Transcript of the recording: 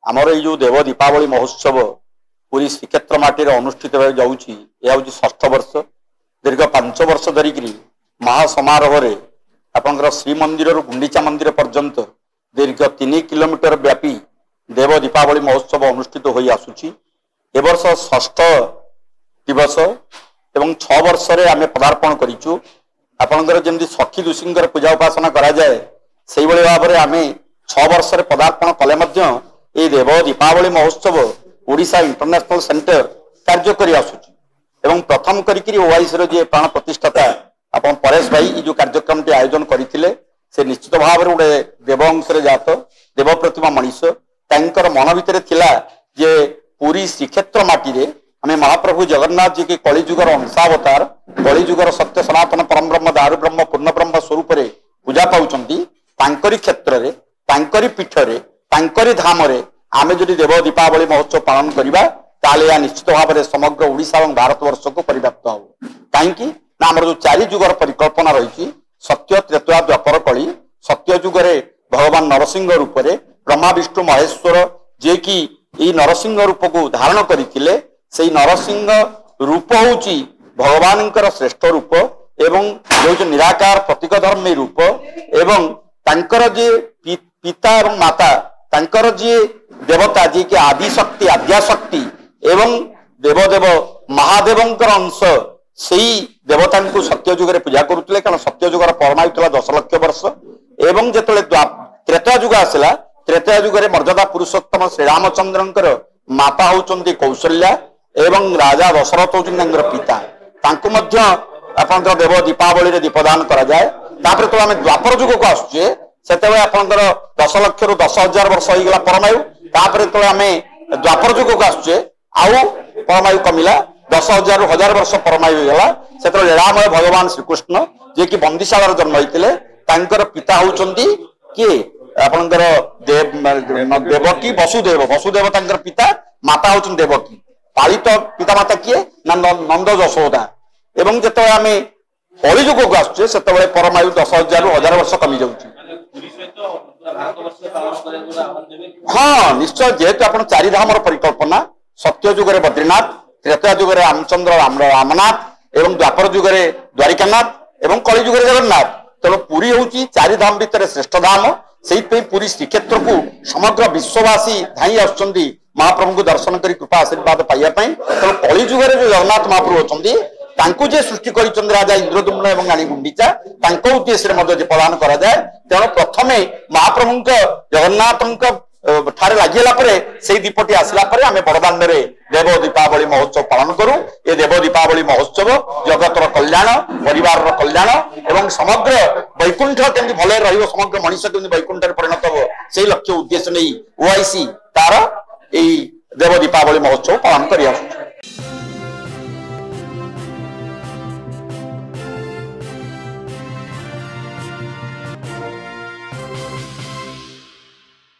आमर ये देव दीपावली महोत्सव पूरी श्रीक्षेत्र माटी अनुष्ठित जाऊँगी यह षष्ठ वर्ष दीर्घ 5 वर्ष धरिक महासमारोह आपंकर श्रीमंदिर गुंडीचा मंदिर पर्यंत दीर्घ 3 किलोमीटर व्यापी देव दीपावली महोत्सव अनुष्ठित हो आसुची ए वर्ष षष्ठ दिवस एवं 6 वर्ष आम पदार्पण करूँ आपंकर जमी सखी दुषी पूजा उपासना करा जाए से भाव में आम 6 वर्ष पदार्पण कले ये देव दीपावली महोत्सव ओडिशा इंटरनेशनल सेंटर कार्य करी आसुची एवं प्रथम करी ओआईसी रो जे प्राण प्रतिष्ठाता अपन परेश भाई जो कार्यक्रम टी आयोजन करथिले से निश्चित भाव में गोटे देव अंश जात देव प्रतिमा मनीष तांकर मन भितर थिला जे पूरी श्रीक्षेत्र माटी रे आमे महाप्रभु जगन्नाथ जी के कलिजुगर अंशावतार कलिजुगर सत्य सनातन परम ब्रह्म दारु ब्रह्म पूर्ण ब्रह्म स्वरूप रे पूजा पाउचंती तांकरी क्षेत्र रे तांकरी पीठ रे तांकरी धाम रे आमे जदि देव दीपावली महोत्सव पालन करिबा ताले या निश्चित भाव में समग्र ओडिशा और भारतवर्ष को परिव्याप्त हो कहीं ना आम जो 4 जुगर परिकल्पना रही सत्य त्रेता द्वापर कली सत्य जुगरे भगवान नरसिंह रूप में ब्रह्मा विष्णु महेश्वर जे कि नरसिंह रूप को धारण करते से नरसिंह रूप हूँ भगवान श्रेष्ठ रूप एवं जो निराकार प्रतीक धर्मी रूप एवं तांकर जे पिता और माता तांकर जे देवता जी के आदि शक्ति आद्याशक्ति एवं देवदेव महादेवंकर अंश से देवता को सत्य जुगे पूजा करुले कारण सत्य जुगर परमायु 10 लाख वर्ष एवं जो त्रेता जुग आसला त्रेता जुगे मर्यादा पुरुषोत्तम श्रीरामचंद्र माता होती कौशल्या एवं राजा दशरथ होती पिता आप देव दीपावली दीपदान कराए तो आम द्वापर जुग को आसुचे से आपंकर 10 लाख रु 10,000 वर्ष होगा परमायु तापर जो आम द्वापर जुग को आसुचे आउ परमायु कमिला 10,000 रु 1000 वर्ष परमायु होगा से लीलामय भगवान श्रीकृष्ण जे कि बंदीशाला जन्म होते पिता होती किए आपंकर देवकी वसुदेव वसुदेव पिता माता होती देवकी पालित पिता माता किए ना नंद यशोदा एवं जो आम कलिजुग को आसुचे से परमायु 10,000 रु 1000 वर्ष कमी जाऊँगी हाँ निश्चय जेहेतु आप 4 धाम परिकल्पना सत्य जुगरे बद्रीनाथ त्रेता जुगरे रामचंद्र रामनाथ एवं द्वापर जुगरे द्वारिकानाथ एवं कलि जुगरे जगन्नाथ तेणु पुरी हूँ 4 धाम भितर श्रेष्ठ धाम से पूरी श्रीक्षेत्र को समग्र विश्ववासी धाई आसुंच महाप्रभु को दर्शन कर कृपा आशीर्वाद पाइबा तेणु कलि जुगरे जो जगन्नाथ महाप्रभु अच्छा तांकु जे सृष्टि करिचंद राजा इंद्रदुम्न एवं रानी गुंडीचा तांको उद्देश्य मध्ये प्रदान करा जाए तेणु प्रथमे महाप्रभु जगन्नाथ ठारे लगिला से दीपटी आसला आम बड़दाण्ड देव दीपावली महोत्सव पालन करूँ ये देव दीपावली महोत्सव जगतर कल्याण परिवार कल्याण एवं समग्र वैकुंठ केमती भले रहिबो समग्र मनुष्य केमती वैकुंठ परिणत हो से लक्ष्य उद्देश्य नहीं ओआईसी तार देव दीपावली महोत्सव पालन करिया।